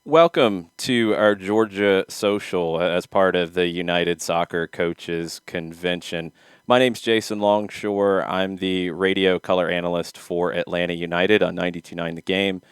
Welcome to our Georgia social as part of the United Soccer Coaches Convention. My name's Jason Longshore. I'm the radio color analyst for Atlanta United on 92.9 The Game.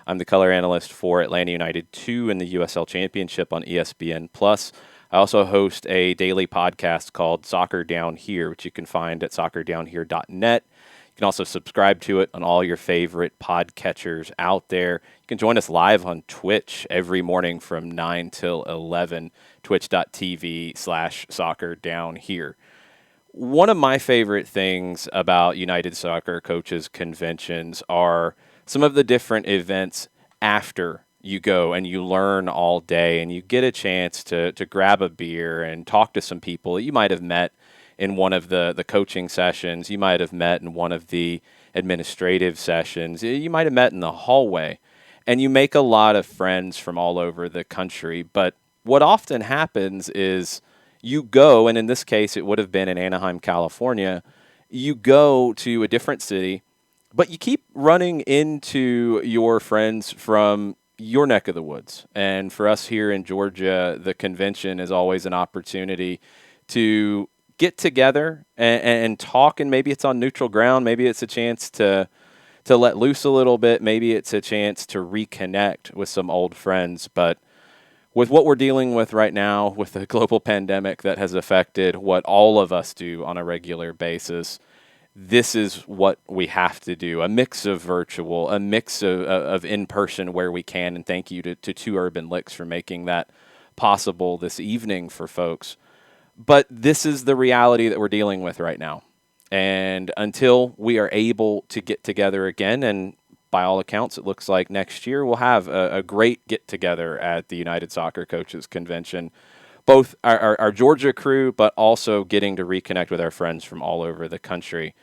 I'm the color analyst for Atlanta United 2 in the USL Championship on ESPN Plus. I also host a daily podcast called Soccer Down Here, which you can find at soccerdownhere.net. You can also subscribe to it on all your favorite podcatchers out there. You can join us live on Twitch every morning from 9 till 11, twitch.tv/soccer down here. One of my favorite things about United Soccer Coaches conventions are some of the different events after you go and you learn all day and you get a chance to grab a beer and talk to some people that you might have met in one of the coaching sessions, you might have met in one of the administrative sessions, you might have met in the hallway, and you make a lot of friends from all over the country. But what often happens is you go, and in this case, it would have been in Anaheim, California, you go to a different city, but you keep running into your friends from your neck of the woods. And for us here in Georgia, the convention is always an opportunity to get together and talk, and maybe it's on neutral ground, maybe it's a chance to let loose a little bit, maybe it's a chance to reconnect with some old friends. But with what we're dealing with right now, with the global pandemic that has affected what all of us do on a regular basis, this is what we have to do. A mix of virtual, a mix of in-person where we can. And thank you to Two Urban Licks for making that possible this evening for folks. But this is the reality that we're dealing with right now. And until we are able to get together again, and by all accounts, it looks like next year we'll have a great get together at the United Soccer Coaches Convention. Both our Georgia crew, but also getting to reconnect with our friends from all over the country.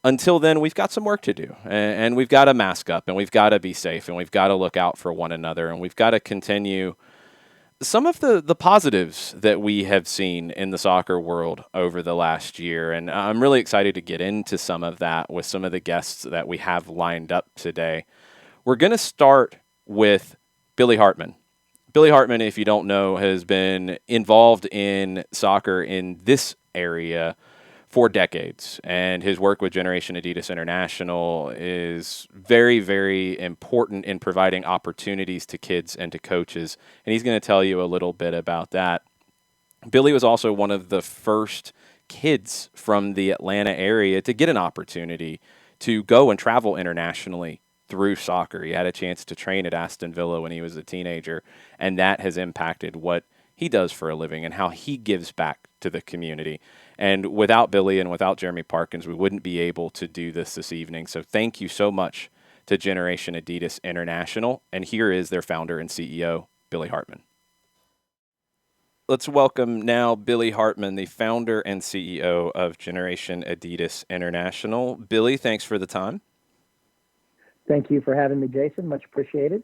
Until then, we've got some work to do, and we've got to mask up, and we've got to be safe, and we've got to look out for one another, and we've got to continue some of the positives that we have seen in the soccer world over the last year. And I'm really excited to get into some of that with some of the guests that we have lined up today. We're going to start with Billy Hartman. Billy Hartman, if you don't know, has been involved in soccer in this area for decades, and his work with Generation Adidas International is very, very important in providing opportunities to kids and to coaches, and he's going to tell you a little bit about that. Billy was also one of the first kids from the Atlanta area to get an opportunity to go and travel internationally through soccer. He had a chance to train at Aston Villa when he was a teenager, and that has impacted what he does for a living and how he gives back to the community. And without Billy and without Jeremy Parkins, we wouldn't be able to do this evening. So thank you so much to Generation Adidas International. And here is their founder and CEO, Billy Hartman. Let's welcome now Billy Hartman, the founder and CEO of Generation Adidas International. Billy, thanks for the time. Thank you for having me, Jason. Much appreciated.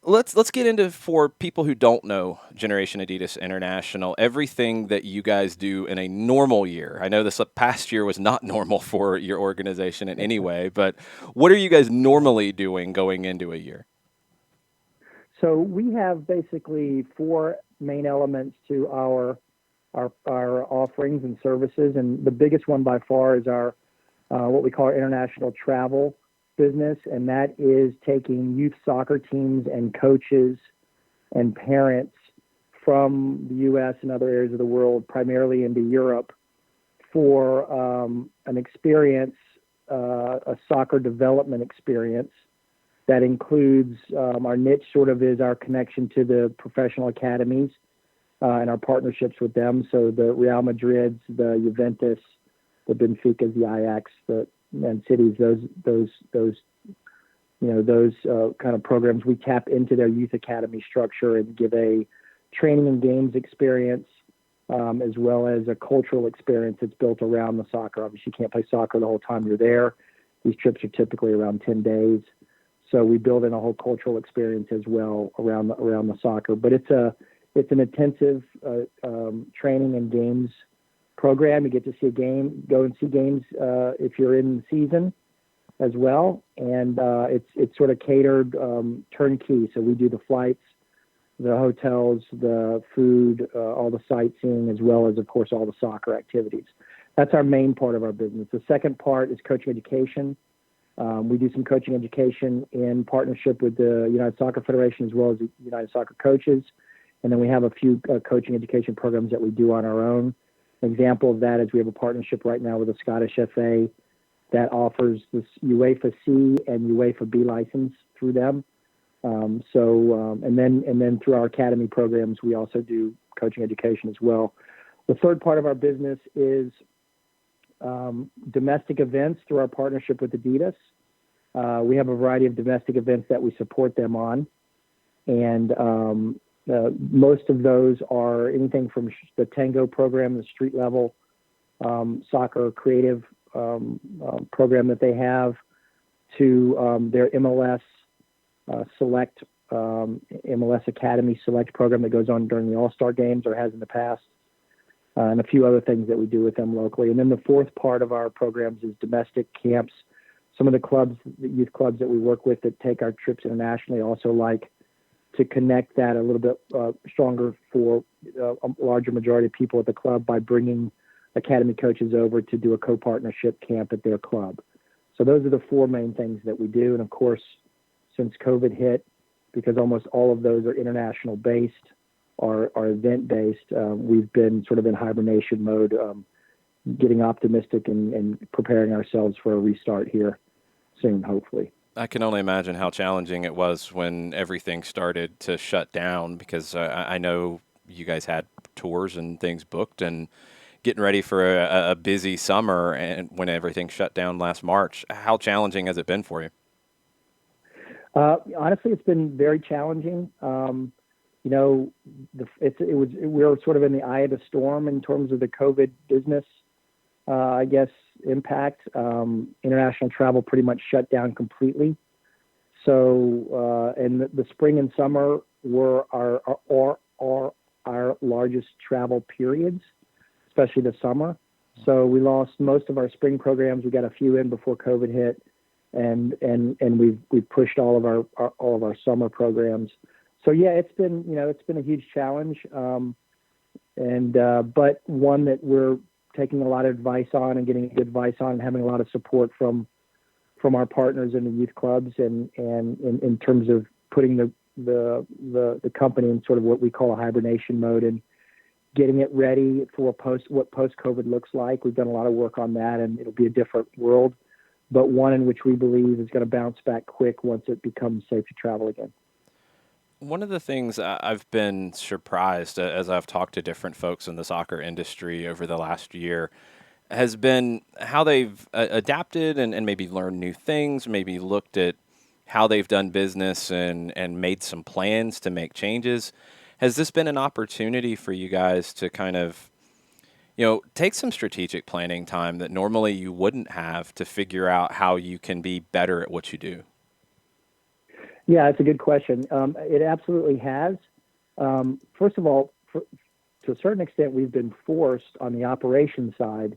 Let's get into, for people who don't know Generation Adidas International, everything that you guys do in a normal year. I know this past year was not normal for your organization in any way, but what are you guys normally doing going into a year? So we have basically four main elements to our offerings and services, and the biggest one by far is our what we call our international travel business, and that is taking youth soccer teams and coaches and parents from the U.S. and other areas of the world, primarily into Europe, for an experience, a soccer development experience that includes our niche sort of is our connection to the professional academies and our partnerships with them. So the Real Madrids, the Juventus, the Benficas, the Ajax, the Man Cities, those kind of programs, we tap into their youth academy structure and give a training and games experience, as well as a cultural experience that's built around the soccer. Obviously, you can't play soccer the whole time you're there. These trips are typically around 10 days. So we build in a whole cultural experience as well around the soccer. But it's an intensive training and games program. You get to see a game, go and see games if you're in season, as well, and it's sort of catered turnkey. So we do the flights, the hotels, the food, all the sightseeing, as well as, of course, all the soccer activities. That's our main part of our business. The second part is coaching education. We do some coaching education in partnership with the United Soccer Federation as well as the United Soccer Coaches. And then we have a few coaching education programs that we do on our own. An example of that is we have a partnership right now with the Scottish FA that offers this UEFA C and UEFA B license through them. And then through our academy programs, we also do coaching education as well. The third part of our business is domestic events through our partnership with Adidas. We have a variety of domestic events that we support them on, and most of those are anything from the Tango program, the street level soccer creative program that they have, to their MLS Select, MLS Academy Select program that goes on during the All-Star games or has in the past, and a few other things that we do with them locally. And then the fourth part of our programs is domestic camps. Some of the clubs, the youth clubs that we work with that take our trips internationally, also like to connect that a little bit stronger for a larger majority of people at the club by bringing academy coaches over to do a co-partnership camp at their club. So those are the four main things that we do. And of course, since COVID hit, because almost all of those are international based or event based, we've been sort of in hibernation mode, getting optimistic and preparing ourselves for a restart here soon, hopefully. I can only imagine how challenging it was when everything started to shut down, because I know you guys had tours and things booked and getting ready for a busy summer, and when everything shut down last March. How challenging has it been for you? Honestly, it's been very challenging. We were sort of in the eye of the storm in terms of the COVID business, I guess, impact. International travel pretty much shut down completely. So, and the spring and summer were our largest travel periods, especially the summer. So we lost most of our spring programs. We got a few in before COVID hit, and we've pushed all of our summer programs. So yeah, it's been a huge challenge, but one that we're taking a lot of advice on and getting good advice on, and having a lot of support from our partners in the youth clubs, and in terms of putting the company in sort of what we call a hibernation mode and getting it ready for what post-COVID looks like. We've done a lot of work on that, and it'll be a different world, but one in which we believe is going to bounce back quick once it becomes safe to travel again. One of the things I've been surprised as I've talked to different folks in the soccer industry over the last year has been how they've adapted and maybe learned new things, maybe looked at how they've done business and made some plans to make changes. Has this been an opportunity for you guys to kind of, take some strategic planning time that normally you wouldn't have to figure out how you can be better at what you do? Yeah, it's a good question. It absolutely has. First of all, to a certain extent, we've been forced on the operations side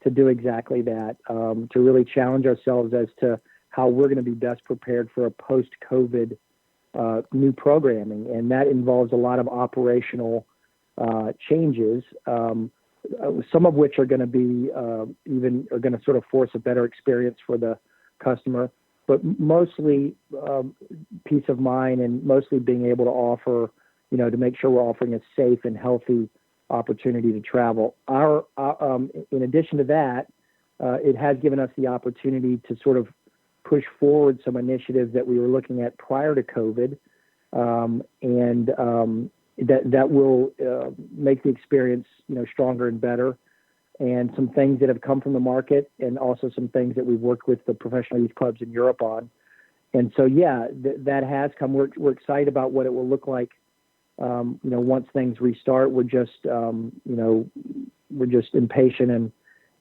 to do exactly that, to really challenge ourselves as to how we're going to be best prepared for a post-COVID new programming. And that involves a lot of operational changes, some of which are going to be are going to sort of force a better experience for the customer, but mostly peace of mind, and mostly being able to offer, to make sure we're offering a safe and healthy opportunity to travel. In addition to that, it has given us the opportunity to sort of push forward some initiatives that we were looking at prior to COVID, and that will make the experience, stronger and better. And some things that have come from the market, and also some things that we've worked with the professional youth clubs in Europe on. And so, yeah, that has come. We're excited about what it will look like, once things restart. We're just impatient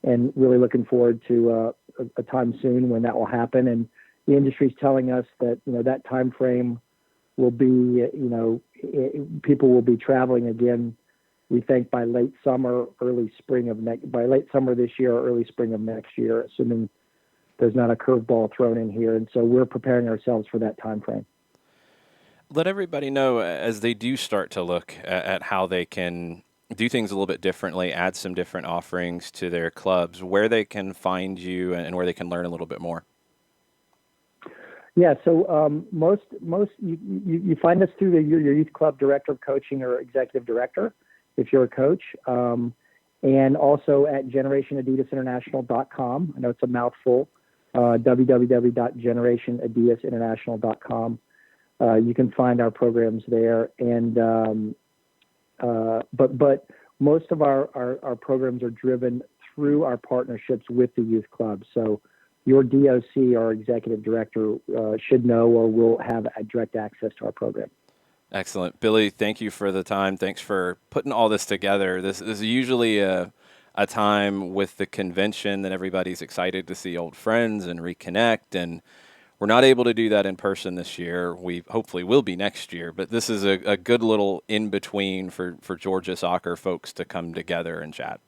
and really looking forward to a time soon when that will happen. And the industry is telling us that, that time frame will be, people will be traveling again, we think by late summer this year or early spring of next year, assuming there's not a curveball thrown in here, and so we're preparing ourselves for that time frame. Let everybody know as they do start to look at how they can do things a little bit differently, add some different offerings to their clubs, where they can find you and where they can learn a little bit more. Yeah, so most you find us through your youth club director of coaching or executive director, if you're a coach, and also at generationadidasinternational.com. I know it's a mouthful. www.generationadidasinternational.com. You can find our programs there, and but most of our programs are driven through our partnerships with the youth clubs. So your DOC or executive director should know or will have a direct access to our program. Excellent. Billy, thank you for the time. Thanks for putting all this together. This is usually a time with the convention that everybody's excited to see old friends and reconnect, and we're not able to do that in person this year. We hopefully will be next year, but this is a good little in-between for Georgia soccer folks to come together and chat.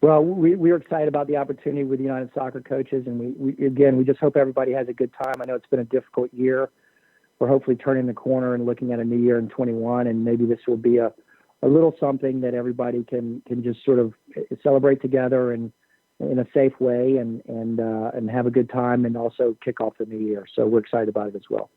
Well, we're excited about the opportunity with United Soccer Coaches, and we just hope everybody has a good time. I know it's been a difficult year. We're hopefully turning the corner and looking at a new year in 21, and maybe this will be a little something that everybody can just sort of celebrate together and in a safe way and have a good time and also kick off the new year. So we're excited about it as well.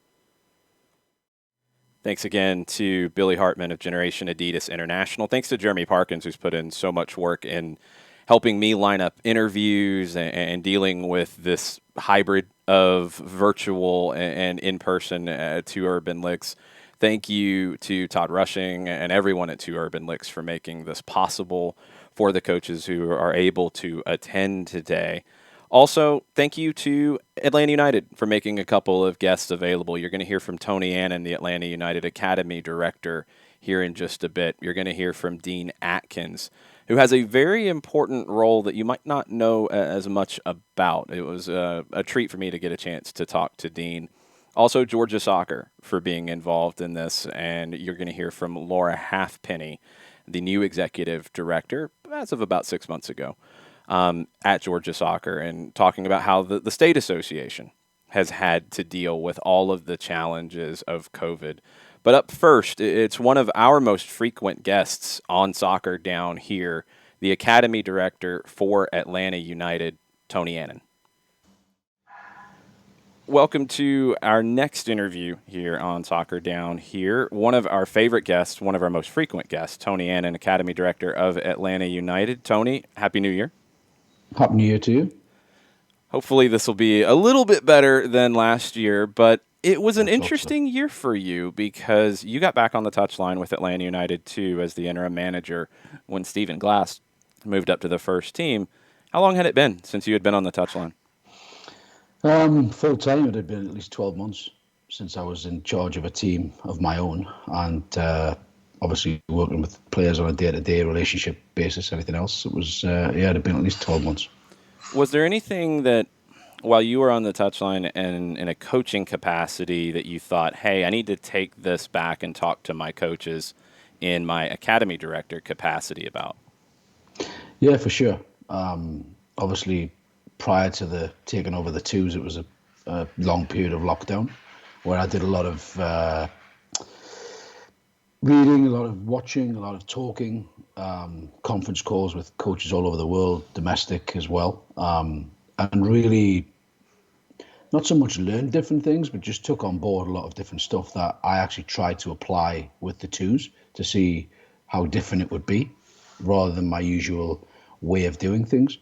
Thanks again to Billy Hartman of Generation Adidas International. Thanks to Jeremy Parkins, who's put in so much work in helping me line up interviews and dealing with this hybrid of virtual and in-person at Two Urban Licks. Thank you to Todd Rushing and everyone at Two Urban Licks for making this possible for the coaches who are able to attend today. Also, thank you to Atlanta United for making a couple of guests available. You're going to hear from Tony Annan, the Atlanta United Academy Director, here in just a bit. You're going to hear from Dean Atkins, who has a very important role that you might not know as much about. It was a treat for me to get a chance to talk to Dean. Also, Georgia Soccer for being involved in this, and you're going to hear from Laura Halfpenny, the new executive director, as of about 6 months ago, at Georgia Soccer, and talking about how the state association has had to deal with all of the challenges of COVID. But up first, it's one of our most frequent guests on Soccer Down Here, the Academy Director for Atlanta United, Tony Annan. Welcome to our next interview here on Soccer Down Here. One of our favorite guests, one of our most frequent guests, Tony Annan, Academy Director of Atlanta United. Tony, Happy New Year. Happy New Year to you. Hopefully this will be a little bit better than last year, but it was an interesting year for you because you got back on the touchline with Atlanta United too as the interim manager when Stephen Glass moved up to the first team. How long had it been since you had been on the touchline? Full time, it had been at least 12 months since I was in charge of a team of my own, and obviously working with players on a day-to-day relationship basis. Anything else? It was it had been at least 12 months. Was there anything that, while you were on the touchline and in a coaching capacity, that you thought, hey, I need to take this back and talk to my coaches in my academy director capacity about? Yeah, for sure. Obviously, prior to the taking over the twos, it was a long period of lockdown where I did a lot of reading, a lot of watching, a lot of talking, conference calls with coaches all over the world, domestic as well, and really not so much learned different things, but just took on board a lot of different stuff that I actually tried to apply with the twos to see how different it would be rather than my usual way of doing things.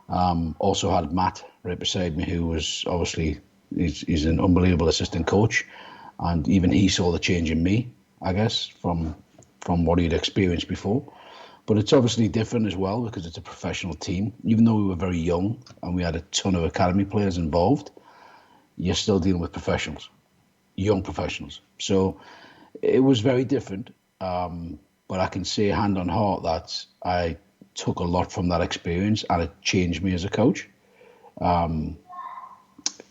Also had Matt right beside me, who was obviously, he's an unbelievable assistant coach, and even he saw the change in me, I guess, from what he'd experienced before. But it's obviously different as well because it's a professional team. Even though we were very young and we had a ton of academy players involved, you're still dealing with professionals, young professionals. So it was very different. But I can say hand on heart that I took a lot from that experience and it changed me as a coach,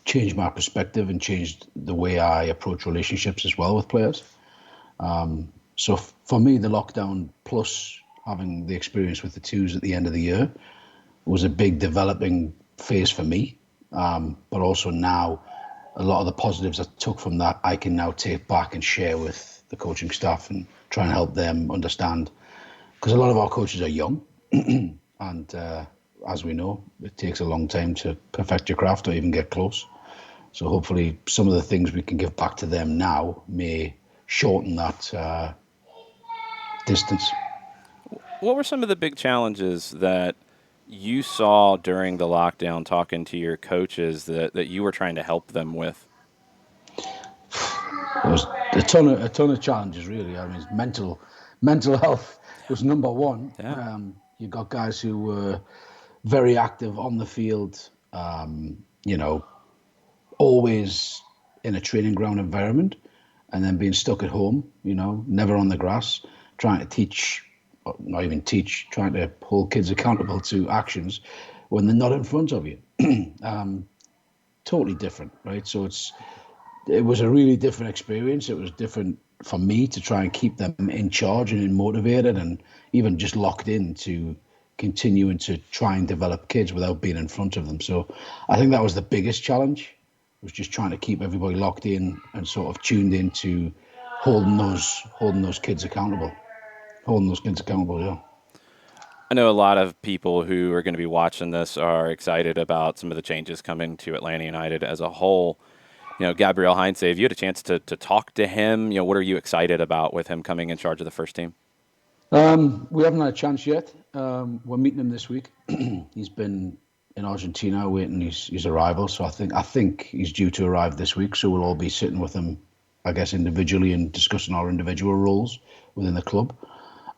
changed my perspective and changed the way I approach relationships as well with players. So for me, the lockdown plus having the experience with the twos at the end of the year was a big developing phase for me. But also now, a lot of the positives I took from that, I can now take back and share with the coaching staff and try and help them understand. Because a lot of our coaches are young, and as we know, it takes a long time to perfect your craft or even get close. So hopefully some of the things we can give back to them now may shorten that distance. What were some of the big challenges that you saw during the lockdown talking to your coaches that you were trying to help them with? There was a ton of challenges really. I mean, mental health was number one. Yeah. You got guys who were very active on the field, you know, always in a training ground environment, and then being stuck at home, you know, never on the grass, trying to teach, or not even teach, trying to hold kids accountable to actions when they're not in front of you. Totally different, right? So it was a really different experience. It was different for me to try and keep them in charge and motivated and even just locked in to continuing to try and develop kids without being in front of them. So I think that was the biggest challenge, was just trying to keep everybody locked in and sort of tuned in to holding those kids accountable. Holding those kids accountable, yeah. I know a lot of people who are going to be watching this are excited about some of the changes coming to Atlanta United as a whole. Gabriel Heinze, have you had a chance to talk to him? What are you excited about with him coming in charge of the first team? We haven't had a chance yet. We're meeting him this week. He's been in Argentina waiting his arrival, so I think he's due to arrive this week. So we'll all be sitting with him, I guess, individually and discussing our individual roles within the club.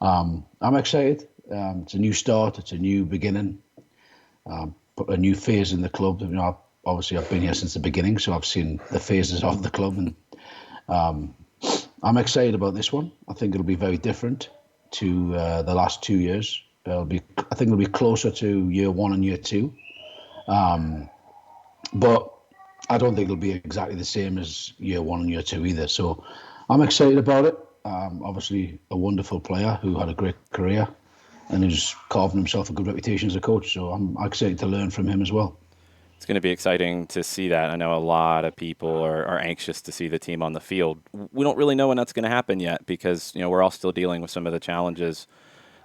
I'm excited. It's a new start. It's a new beginning. A new phase in the club. Obviously I've been here since the beginning, so I've seen the phases of the club, and I'm excited about this one. I think it'll be very different to the last 2 years. I think it'll be closer to year one and year two, but I don't think it'll be exactly the same as year one and year two either. So I'm excited about it. Obviously, a wonderful player who had a great career and who's carving himself a good reputation as a coach. So I'm excited to learn from him as well. It's going to be exciting to see that. I know a lot of people are anxious to see the team on the field. We don't really know when that's going to happen yet because we're all still dealing with some of the challenges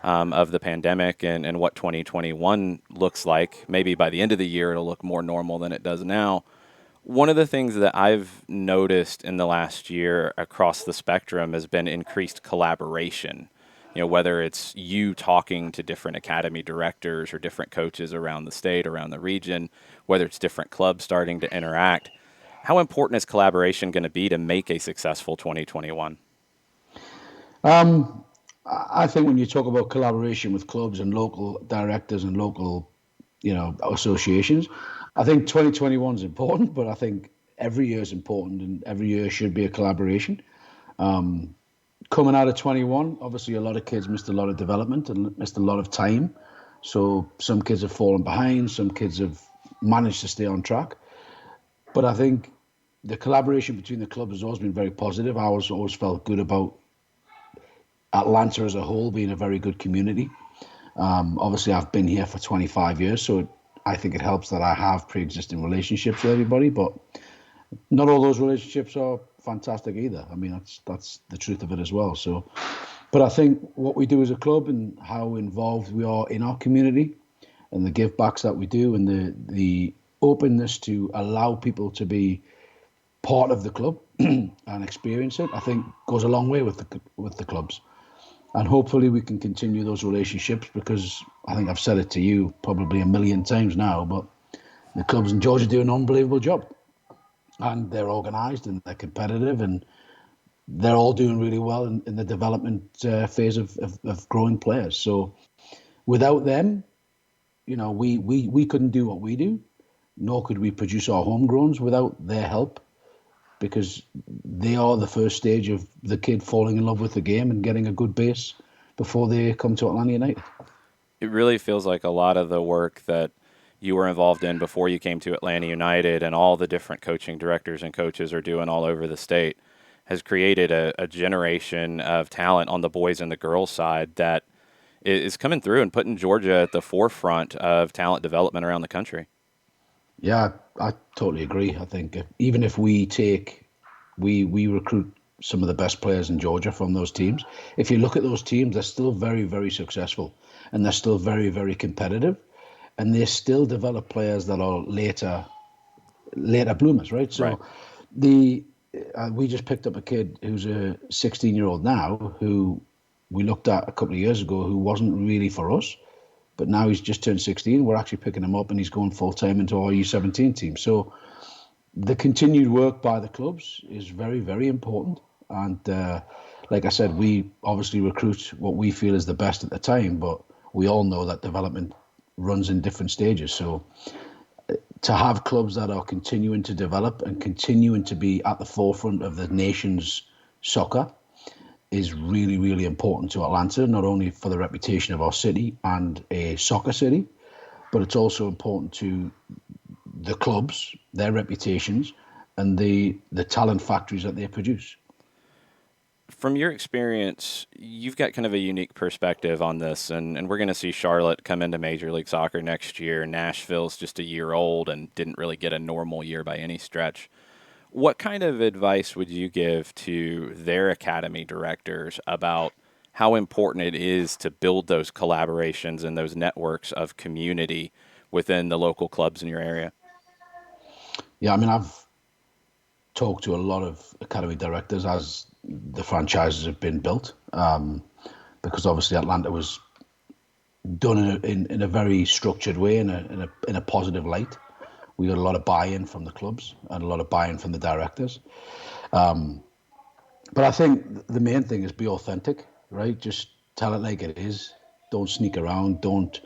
of the pandemic and what 2021 looks like. Maybe by the end of the year, it'll look more normal than it does now. One of the things that I've noticed in the last year across the spectrum has been increased collaboration. Whether it's you talking to different academy directors or different coaches around the state, around the region, whether it's different clubs starting to interact. How important is collaboration going to be to make a successful 2021? I think when you talk about collaboration with clubs and local directors and local, associations, I think 2021 is important, but I think every year is important and every year should be a collaboration. Coming out of 21, obviously a lot of kids missed a lot of development and missed a lot of time. So some kids have fallen behind, some kids have managed to stay on track. But I think the collaboration between the clubs has always been very positive. I always felt good about Atlanta as a whole being a very good community. Obviously, I've been here for 25 years, so I think it helps that I have pre-existing relationships with everybody, but not all those relationships are fantastic either. I mean, that's the truth of it as well. So, but I think what we do as a club and how involved we are in our community and the give backs that we do and the openness to allow people to be part of the club and experience it, I think goes a long way with the clubs. And hopefully we can continue those relationships because I think I've said it to you probably a million times now, but the clubs in Georgia do an unbelievable job. And they're organised and they're competitive and they're all doing really well in the development phase of growing players. So without them, we couldn't do what we do, nor could we produce our homegrowns without their help, because they are the first stage of the kid falling in love with the game and getting a good base before they come to Atlanta United. It really feels like a lot of the work that you were involved in before you came to Atlanta United and all the different coaching directors and coaches are doing all over the state has created a generation of talent on the boys and the girls side that is coming through and putting Georgia at the forefront of talent development around the country. Yeah, I totally agree. I think even if we recruit some of the best players in Georgia from those teams. If you look at those teams, they're still very, very successful, and they're still very, very competitive, and they still develop players that are later bloomers, right? Right. So the we just picked up a kid who's a 16-year-old now who we looked at a couple of years ago who wasn't really for us, but now he's just turned 16. We're actually picking him up and he's going full time into our U17 team. So the continued work by the clubs is very, very important. And like I said, we obviously recruit what we feel is the best at the time, but we all know that development runs in different stages. So to have clubs that are continuing to develop and continuing to be at the forefront of the nation's soccer is really, really important to Atlanta, not only for the reputation of our city and a soccer city, but it's also important to the clubs, their reputations, and the talent factories that they produce. From your experience, you've got kind of a unique perspective on this, and we're going to see Charlotte come into Major League Soccer next year. Nashville's just a year old and didn't really get a normal year by any stretch. What kind of advice would you give to their academy directors about how important it is to build those collaborations and those networks of community within the local clubs in your area? Yeah, I mean, I've talked to a lot of academy directors as the franchises have been built, because obviously Atlanta was done in a very structured way, in a positive light. We got a lot of buy-in from the clubs and a lot of buy-in from the directors. But I think the main thing is be authentic, right? Just tell it like it is. Don't sneak around. Don't.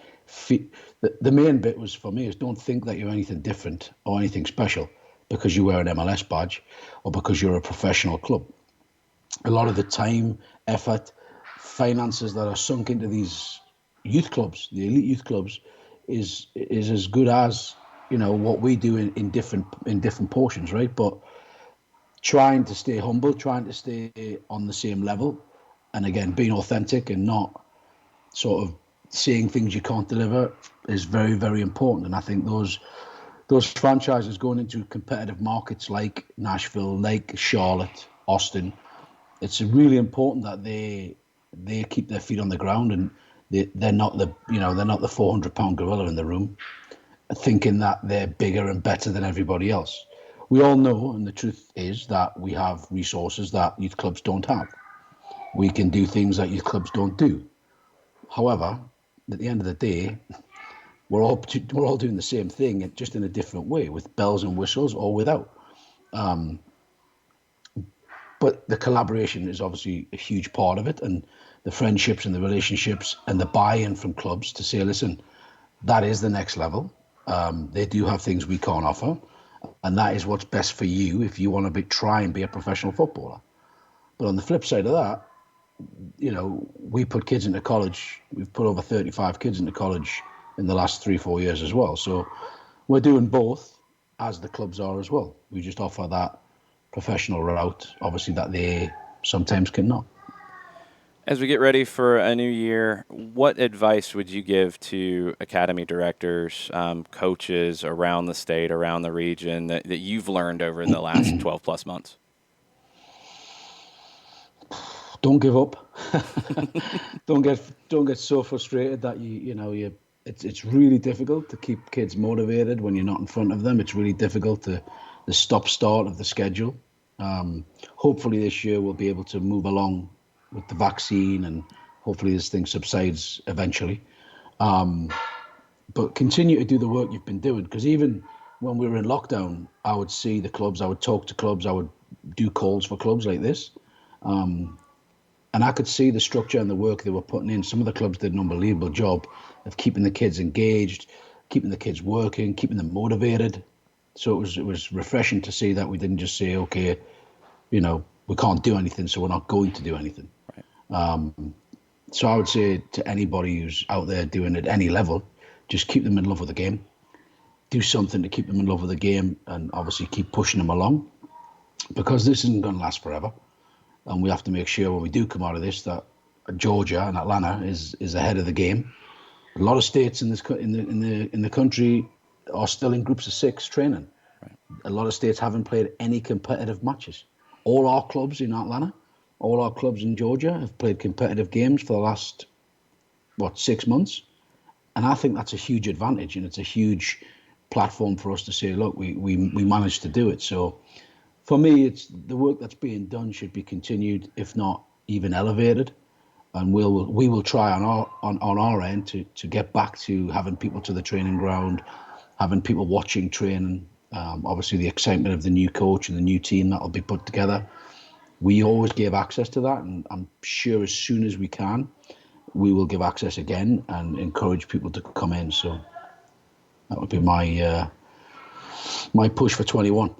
The main bit was for me is don't think that you're anything different or anything special because you wear an MLS badge or because you're a professional club. A lot of the time, effort, finances that are sunk into these youth clubs, the elite youth clubs, is as good as what we do in different portions, right? But trying to stay humble, trying to stay on the same level, and again being authentic and not sort of saying things you can't deliver is very, very important. And I think those franchises going into competitive markets like Nashville, like Charlotte, Austin, it's really important that they keep their feet on the ground and they're not the 400-pound gorilla in the room thinking that they're bigger and better than everybody else. We all know, and the truth is that we have resources that youth clubs don't have. We can do things that youth clubs don't do. However, at the end of the day, we're all doing the same thing, just in a different way, with bells and whistles or without. But the collaboration is obviously a huge part of it, and the friendships and the relationships and the buy-in from clubs to say, listen, that is the next level. They do have things we can't offer, and that is what's best for you if you want to try and be a professional footballer. But on the flip side of that, we put kids into college. We've put over 35 kids into college in the last 3-4 years as well. So we're doing both as the clubs are as well. We just offer that professional route, obviously, that they sometimes cannot. As we get ready for a new year, what advice would you give to academy directors, coaches around the state, around the region that you've learned over the last 12 plus months? Don't give up. don't get so frustrated that it's really difficult to keep kids motivated when you're not in front of them. It's really difficult to the stop start of the schedule. Hopefully this year we'll be able to move along with the vaccine, and hopefully this thing subsides eventually. But continue to do the work you've been doing, because even when we were in lockdown, I would see the clubs, I would talk to clubs, I would do calls for clubs like this. And I could see the structure and the work they were putting in. Some of the clubs did an unbelievable job of keeping the kids engaged, keeping the kids working, keeping them motivated. So it was refreshing to see that we didn't just say, okay, we can't do anything, so we're not going to do anything. Right. So I would say to anybody who's out there doing it at any level, just keep them in love with the game. Do something to keep them in love with the game, and obviously keep pushing them along, because this isn't going to last forever. And we have to make sure when we do come out of this that Georgia and Atlanta is ahead of the game. A lot of states in the country are still in groups of 6 training. A lot of states haven't played any competitive matches. All our clubs in Atlanta, all our clubs in Georgia have played competitive games for the last, 6 months. And I think that's a huge advantage, and it's a huge platform for us to say, look, we managed to do it. So for me, it's the work that's being done should be continued, if not even elevated. And we will try on our end to get back to having people to the training ground, having people watching training. Obviously, the excitement of the new coach and the new team that will be put together. We always gave access to that, and I'm sure as soon as we can, we will give access again and encourage people to come in. So that would be my push for 21.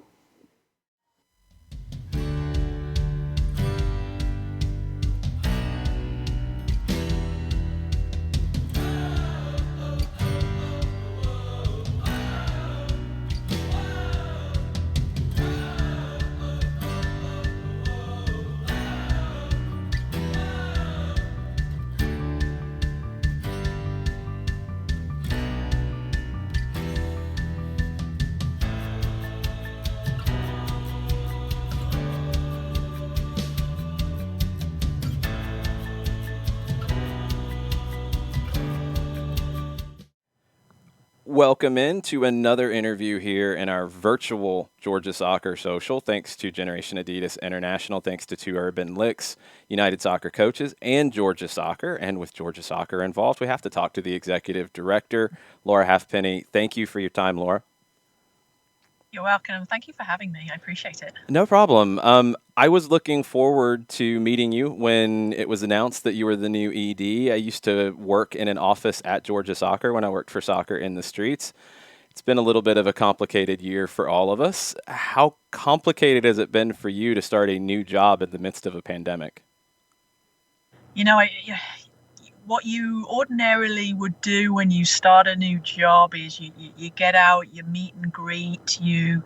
Welcome in to another interview here in our virtual Georgia Soccer Social. Thanks to Generation Adidas International, thanks to Two Urban Licks, United Soccer Coaches, and Georgia Soccer. And with Georgia Soccer involved, we have to talk to the Executive Director, Laura Halfpenny. Thank you for your time, Laura. You're welcome. Thank you for having me. I appreciate it. No problem. I was looking forward to meeting you when it was announced that you were the new ED. I used to work in an office at Georgia Soccer when I worked for Soccer in the Streets. It's been a little bit of a complicated year for all of us. How complicated has it been for you to start a new job in the midst of a pandemic? You know, what you ordinarily would do when you start a new job is you get out, you meet and greet, you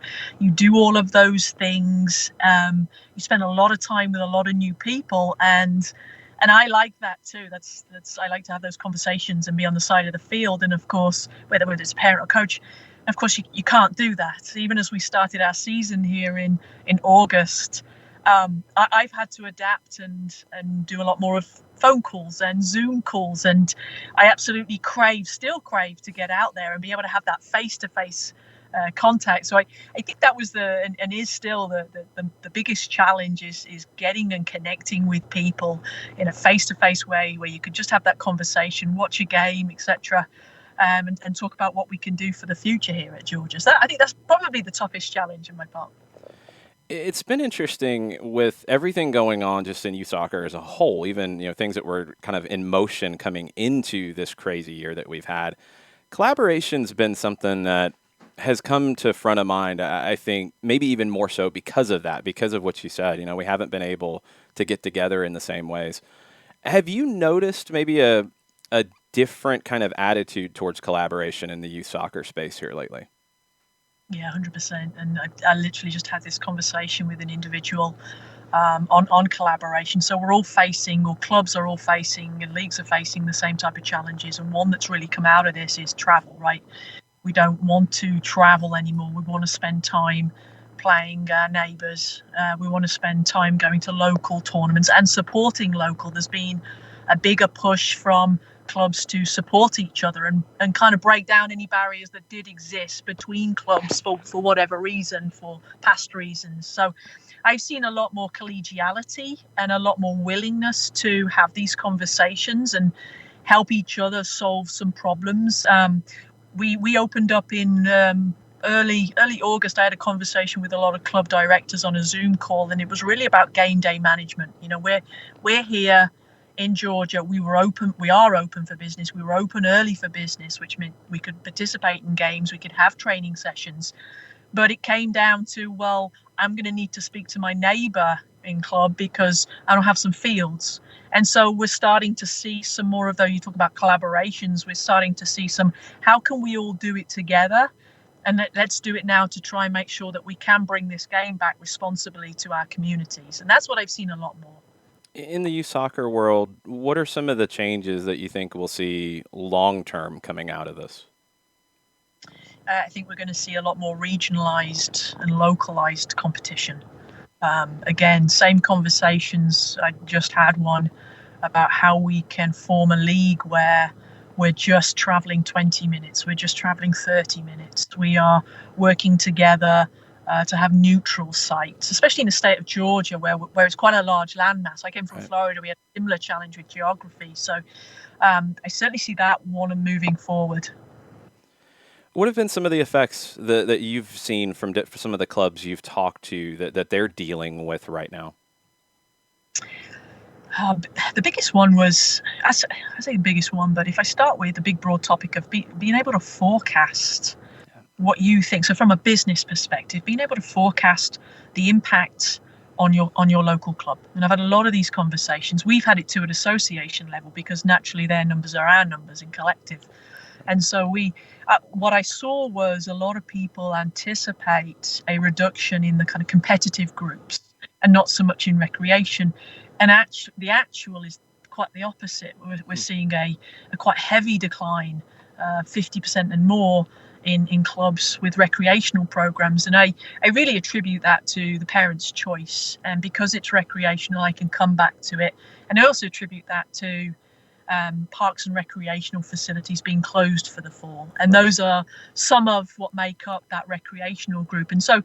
do all of those things. You spend a lot of time with a lot of new people, and I like that too. That's I like to have those conversations and be on the side of the field. And of course, whether it's a parent or coach, of course you can't do that. Even as we started our season here in August, I've had to adapt and do a lot more of phone calls and Zoom calls, and I absolutely still crave to get out there and be able to have that face-to-face contact. So I think that was and is still the biggest challenge is getting and connecting with people in a face-to-face way where you could just have that conversation, watch a game, etc. And talk about what we can do for the future here at Georgia. So I think that's probably the toughest challenge in my part. It's been interesting with everything going on just in youth soccer as a whole, even things that were kind of in motion coming into this crazy year that we've had. Collaboration's been something that has come to front of mind, I think, maybe even more so because of that, because of what you said. We haven't been able to get together in the same ways. Have you noticed maybe a different kind of attitude towards collaboration in the youth soccer space here lately? Yeah, 100%. And I literally just had this conversation with an individual on collaboration. So we're all facing, or clubs are all facing, and leagues are facing the same type of challenges. And one that's really come out of this is travel, right? We don't want to travel anymore. We want to spend time playing our neighbours. We want to spend time going to local tournaments and supporting local. There's been a bigger push from clubs to support each other and kind of break down any barriers that did exist between clubs for whatever reason, for past reasons. So I've seen a lot more collegiality and a lot more willingness to have these conversations and help each other solve some problems. We opened up in early August. I had a conversation with a lot of club directors on a Zoom call, and it was really about game day management. We're here in Georgia. We are open for business. We were open early for business, which meant we could participate in games, we could have training sessions. But it came down to, well, I'm going to need to speak to my neighbor in club because I don't have some fields. And so we're starting to see some more of those. You talk about collaborations. We're starting to see how can we all do it together? And let's do it now to try and make sure that we can bring this game back responsibly to our communities. And that's what I've seen a lot more. In the youth soccer world, what are some of the changes that you think we'll see long-term coming out of this? I think we're going to see a lot more regionalised and localised competition. Again, same conversations. I just had one about how we can form a league where we're just traveling 20 minutes, we're just traveling 30 minutes. We are working together to have neutral sites, especially in the state of Georgia, where it's quite a large landmass. I came from Florida, we had a similar challenge with geography. So I certainly see that one moving forward. What have been some of the effects that you've seen from some of the clubs you've talked to that they're dealing with right now? The biggest one was, I say the biggest one, but if I start with the big broad topic of being able to forecast what you think. So from a business perspective, being able to forecast the impact on your local club. And I've had a lot of these conversations. We've had it to an association level because naturally their numbers are our numbers in collective. And so what I saw was a lot of people anticipate a reduction in the kind of competitive groups and not so much in recreation. And the actual is quite the opposite. We're seeing a quite heavy decline, 50% and more in clubs with recreational programs. And I really attribute that to the parents' choice. And because it's recreational, I can come back to it. And I also attribute that to parks and recreational facilities being closed for the fall, and those are some of what make up that recreational group. And so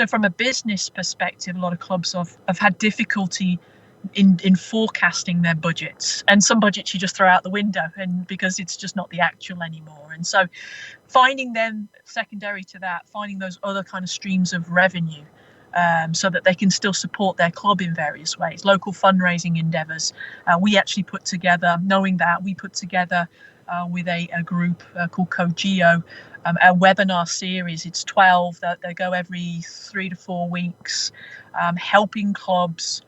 from a business perspective, a lot of clubs have had difficulty in forecasting their budgets, and some budgets you just throw out the window, and because it's just not the actual anymore. And so finding them secondary to that, finding those other kind of streams of revenue, so that they can still support their club in various ways. Local fundraising endeavours. We actually put together, knowing that, we put together with a group called CoGeo, a webinar series. It's 12 that they go every 3 to 4 weeks, helping clubs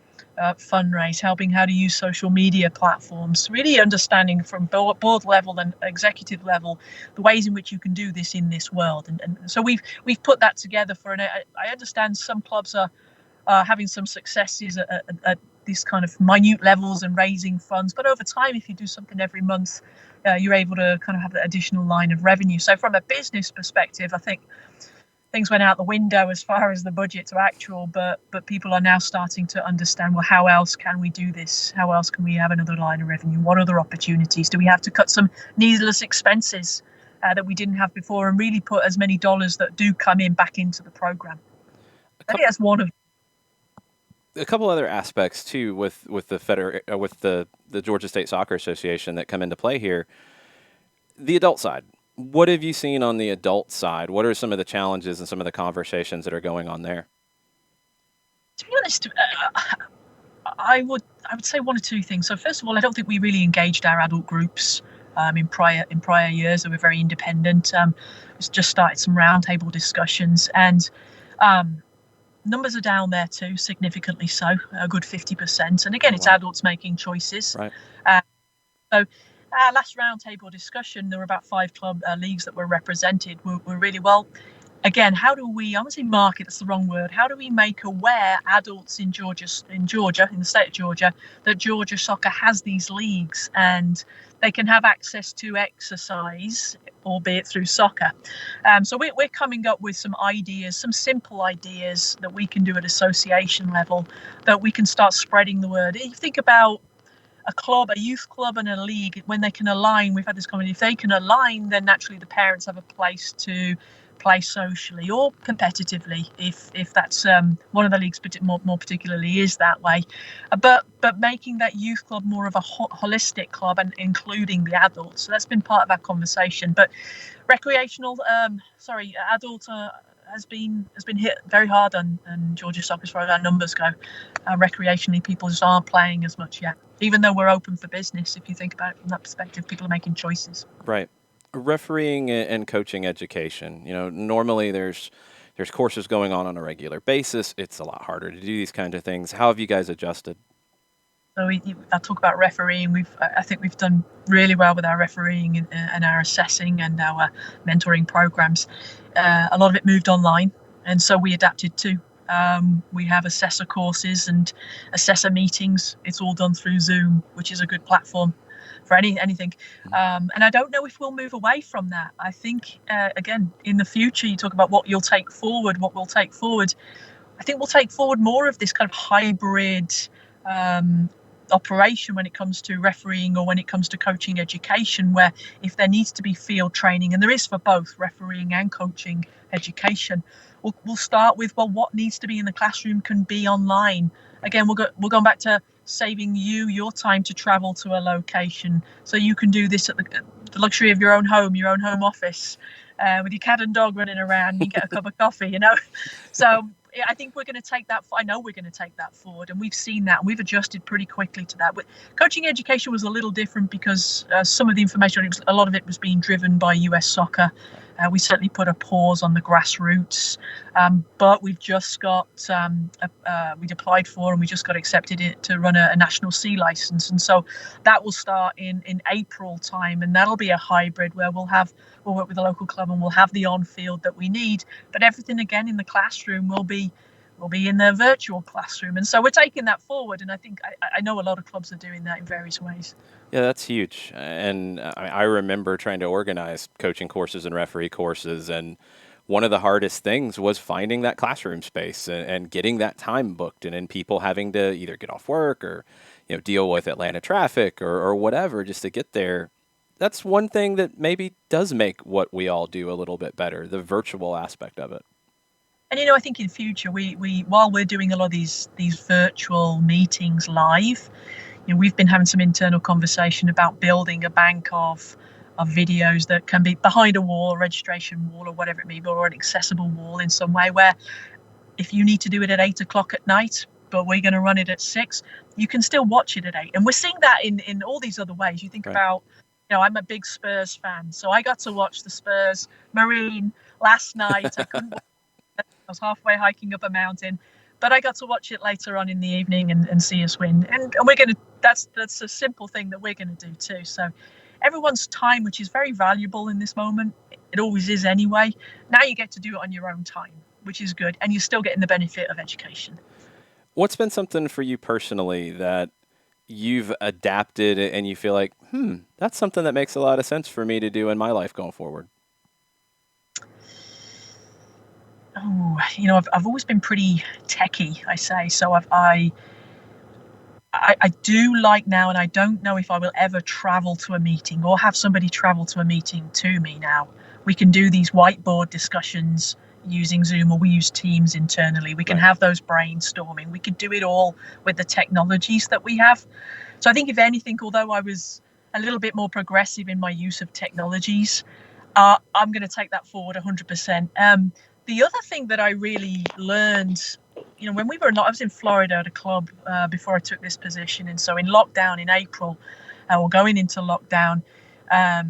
fundraise, helping how to use social media platforms, really understanding from board level and executive level the ways in which you can do this in this world. And so we've put that together I understand some clubs are having some successes at these kind of minute levels and raising funds, but over time, if you do something every month, you're able to kind of have that additional line of revenue. So from a business perspective, I think things went out the window as far as the budget to actual, but people are now starting to understand, well, how else can we do this? How else can we have another line of revenue? What other opportunities? Do we have to cut some needless expenses that we didn't have before, and really put as many dollars that do come in back into the program? I think that's one of a couple other aspects too with the Georgia State Soccer Association that come into play here. The adult side. What have you seen on the adult side? What are some of the challenges and some of the conversations that are going on there? To be honest, I would say one or two things. So first of all, I don't think we really engaged our adult groups in prior years. They were very independent. We've just started some roundtable discussions, and numbers are down there too, significantly so, a good 50%. And again, it's adults making choices. Right. So our last roundtable discussion, there were about 5 club leagues that were represented. Were really well. Again, how do we? I won't say market. That's the wrong word. How do we make aware adults in Georgia, in the state of Georgia, that Georgia soccer has these leagues and they can have access to exercise, albeit through soccer. So we're coming up with some ideas, some simple ideas that we can do at association level, that we can start spreading the word. If you think about a club, a youth club and a league, when they can align, we've had this comment, if they can align, then naturally the parents have a place to play socially or competitively, if that's one of the leagues more particularly is that way. But making that youth club more of a holistic club and including the adults. So that's been part of our conversation. But recreational, adult has been hit very hard on Georgia soccer as far as our numbers go. Recreationally, people just aren't playing as much yet, even though we're open for business. If you think about it from that perspective, people are making choices. Right. Refereeing and coaching education. Normally there's courses going on a regular basis. It's a lot harder to do these kind of things. How have you guys adjusted? So I talk about refereeing. I think we've done really well with our refereeing and our assessing and our mentoring programs. A lot of it moved online, and so we adapted too. We have assessor courses and assessor meetings. It's all done through Zoom, which is a good platform. for anything. And I don't know if we'll move away from that. I think again in the future, you talk about what you'll take forward, what we'll take forward. I think we'll take forward more of this kind of hybrid operation when it comes to refereeing or when it comes to coaching education, where if there needs to be field training, and there is for both refereeing and coaching education, we'll start with, well, what needs to be in the classroom can be online. Again, we're going back to saving your time to travel to a location, so you can do this at the luxury of your own home office, with your cat and dog running around. You get a cup of coffee, So yeah, I think we're going to take that. I know we're going to take that forward, and we've seen that. And we've adjusted pretty quickly to that. But coaching education was a little different because some of the information, a lot of it was being driven by US soccer. We certainly put a pause on the grassroots, but we've just got we applied for and we just got accepted to run a national C license, and so that will start in April time, and that'll be a hybrid where we'll work with the local club and we'll have the on field that we need, but everything again in the classroom will be in the virtual classroom, and so we're taking that forward, and I think I know a lot of clubs are doing that in various ways. Yeah, that's huge. And I remember trying to organize coaching courses and referee courses. And one of the hardest things was finding that classroom space and getting that time booked, and then people having to either get off work or, deal with Atlanta traffic or whatever just to get there. That's one thing that maybe does make what we all do a little bit better, the virtual aspect of it. And I think in future we while we're doing a lot of these virtual meetings live, we've been having some internal conversation about building a bank of videos that can be behind a wall, a registration wall, or whatever it may be, or an accessible wall in some way, where if you need to do it at 8:00 at night, but we're going to run it at 6, you can still watch it at 8. And we're seeing that in all these other ways. You think Right. about, I'm a big Spurs fan, so I got to watch the Spurs Marine last night. I couldn't watch it. I was halfway hiking up a mountain, but I got to watch it later on in the evening and see us win. And we're going to, that's a simple thing that we're going to do too. So everyone's time, which is very valuable in this moment, it always is anyway. Now you get to do it on your own time, which is good. And you're still getting the benefit of education. What's been something for you personally that you've adapted and you feel like, that's something that makes a lot of sense for me to do in my life going forward? Oh, I've always been pretty techie, I say. So I do like now, and I don't know if I will ever travel to a meeting or have somebody travel to a meeting to me now. We can do these whiteboard discussions using Zoom, or we use Teams internally. We can have those brainstorming. We could do it all with the technologies that we have. So I think if anything, although I was a little bit more progressive in my use of technologies, I'm going to take that forward 100%. The other thing that I really learned, when I was in Florida at a club before I took this position. And so in lockdown in April, or going into lockdown, I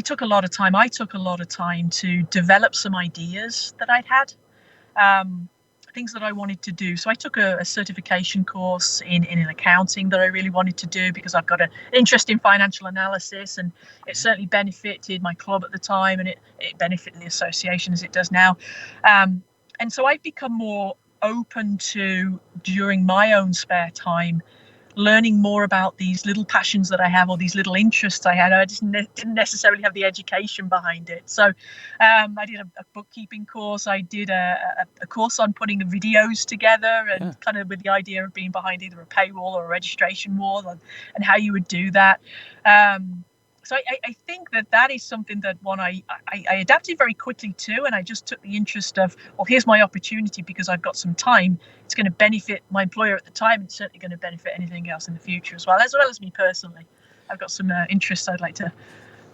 took a lot of time to develop some ideas that I'd had, things that I wanted to do. So I took a certification course in accounting that I really wanted to do because I've got an interest in financial analysis, and it certainly benefited my club at the time, and it benefited the association as it does now. And so I've become more open to, during my own spare time, learning more about these little passions that I have, or these little interests I had. I just didn't necessarily have the education behind it. So I did a bookkeeping course. I did a course on putting the videos together, and kind of with the idea of being behind either a paywall or a registration wall, and how you would do that. So I think that is something that I adapted very quickly to, and I just took the interest of, well, here's my opportunity because I've got some time. It's going to benefit my employer at the time, and it's certainly going to benefit anything else in the future as well as me personally. I've got some interests I'd like to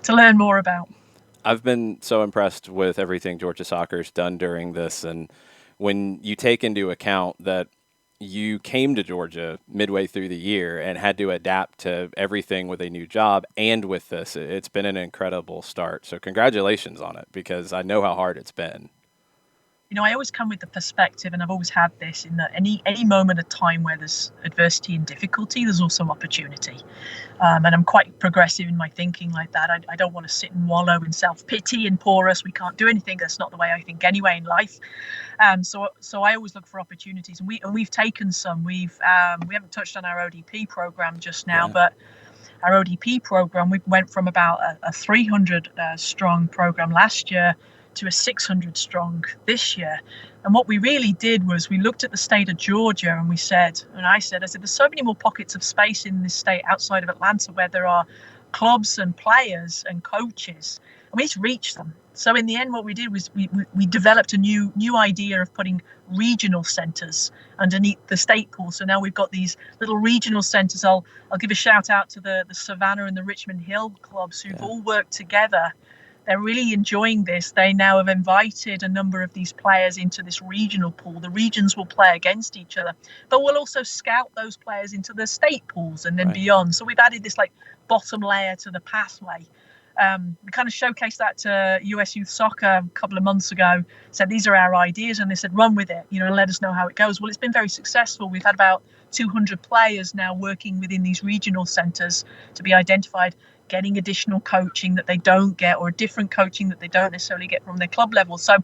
learn more about. I've been so impressed with everything Georgia Soccer's done during this, and when you take into account that you came to Georgia midway through the year and had to adapt to everything with a new job and with this, it's been an incredible start. So congratulations on it, because I know how hard it's been. I always come with the perspective, and I've always had this, in that any moment of time where there's adversity and difficulty, there's also opportunity. And I'm quite progressive in my thinking like that. I don't want to sit and wallow in self-pity and porous. We can't do anything. That's not the way I think anyway in life. So I always look for opportunities, and we've taken some. We haven't touched on our ODP program just now, but our ODP program. We went from about a 300 strong program last year to a 600 strong this year. And what we really did was we looked at the state of Georgia and I said, there's so many more pockets of space in this state outside of Atlanta where there are clubs and players and coaches, and we just reached them. So in the end, what we did was we developed a new idea of putting regional centres underneath the state pool. So now we've got these little regional centres. I'll give a shout out to the Savannah and the Richmond Hill clubs who've all worked together. They're really enjoying this. They now have invited a number of these players into this regional pool. The regions will play against each other, but we'll also scout those players into the state pools and then beyond. So we've added this like bottom layer to the pathway. We kind of showcased that to US Youth Soccer a couple of months ago, said these are our ideas, and they said run with it, and let us know how it goes. Well, it's been very successful. We've had about 200 players now working within these regional centres to be identified, getting additional coaching that they don't get, or different coaching that they don't necessarily get from their club level. So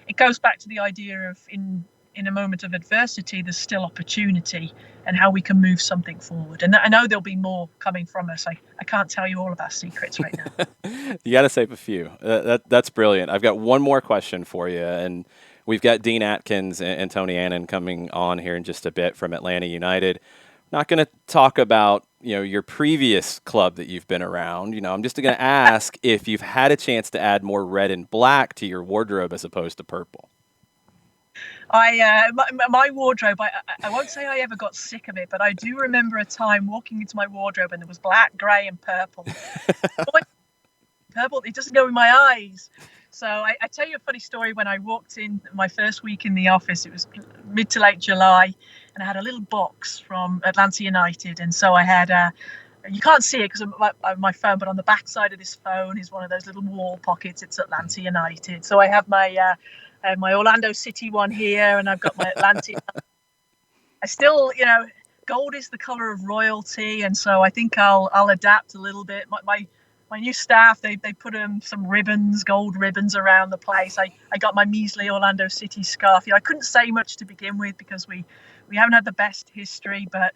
it goes back to the idea of in a moment of adversity, there's still opportunity, and how we can move something forward. And I know there'll be more coming from us. I can't tell you all of our secrets right now. You got to save a few. That's brilliant. I've got one more question for you, and we've got Dean Atkins and Tony Annan coming on here in just a bit from Atlanta United. Not going to talk about your previous club that you've been around. I'm just going to ask if you've had a chance to add more red and black to your wardrobe as opposed to purple. My wardrobe, I won't say I ever got sick of it, but I do remember a time walking into my wardrobe and there was black, grey and purple. Purple, it doesn't go in my eyes. So I tell you a funny story. When I walked in my first week in the office, it was mid to late July, and I had a little box from Atlanta United. And so I had, you can't see it because of my phone, but on the back side of this phone is one of those little wall pockets. It's Atlanta United. So I have my Orlando City one here, and I've got my Atlanta. I still, gold is the color of royalty, and so I think I'll adapt a little bit. My new staff, they put some ribbons, gold ribbons around the place. I got my measly Orlando City scarf. I couldn't say much to begin with because we haven't had the best history, but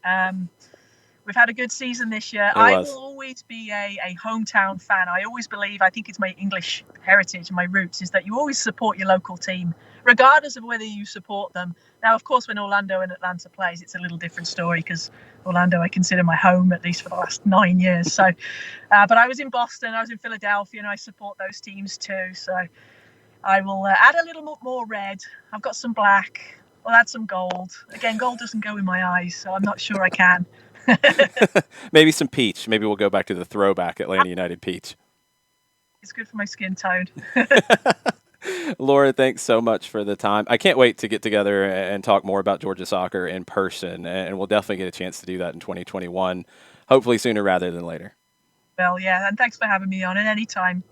we've had a good season this year. I will always be a hometown fan. I always believe, I think it's my English heritage and my roots, is that you always support your local team, regardless of whether you support them. Now, of course, when Orlando and Atlanta plays, it's a little different story because Orlando I consider my home, at least for the last 9 years. So, but I was in Boston, I was in Philadelphia, and I support those teams too. So I will add a little more red. I've got some black. I'll add some gold. Again, gold doesn't go in my eyes, so I'm not sure I can. Maybe some peach. Maybe we'll go back to the throwback Atlanta United peach. It's good for my skin tone. Laura, thanks so much for the time. I can't wait to get together and talk more about Georgia soccer in person, and we'll definitely get a chance to do that in 2021, hopefully sooner rather than later. Well, yeah, and thanks for having me on at any time.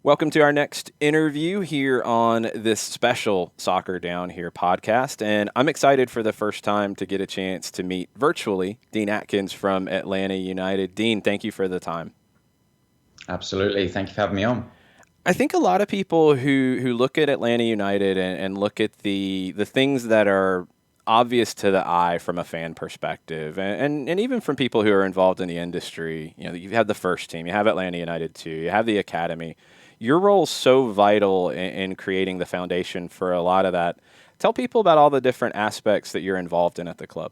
Welcome to our next interview here on this special Soccer Down Here podcast. And I'm excited for the first time to get a chance to meet virtually Dean Atkins from Atlanta United. Dean, thank you for the time. Absolutely. Thank you for having me on. I think a lot of people who look at Atlanta United and look at the things that are obvious to the eye from a fan perspective, and even from people who are involved in the industry, you have the first team, you have Atlanta United 2, you have the academy. Your role is so vital in creating the foundation for a lot of that. Tell people about all the different aspects that you're involved in at the club.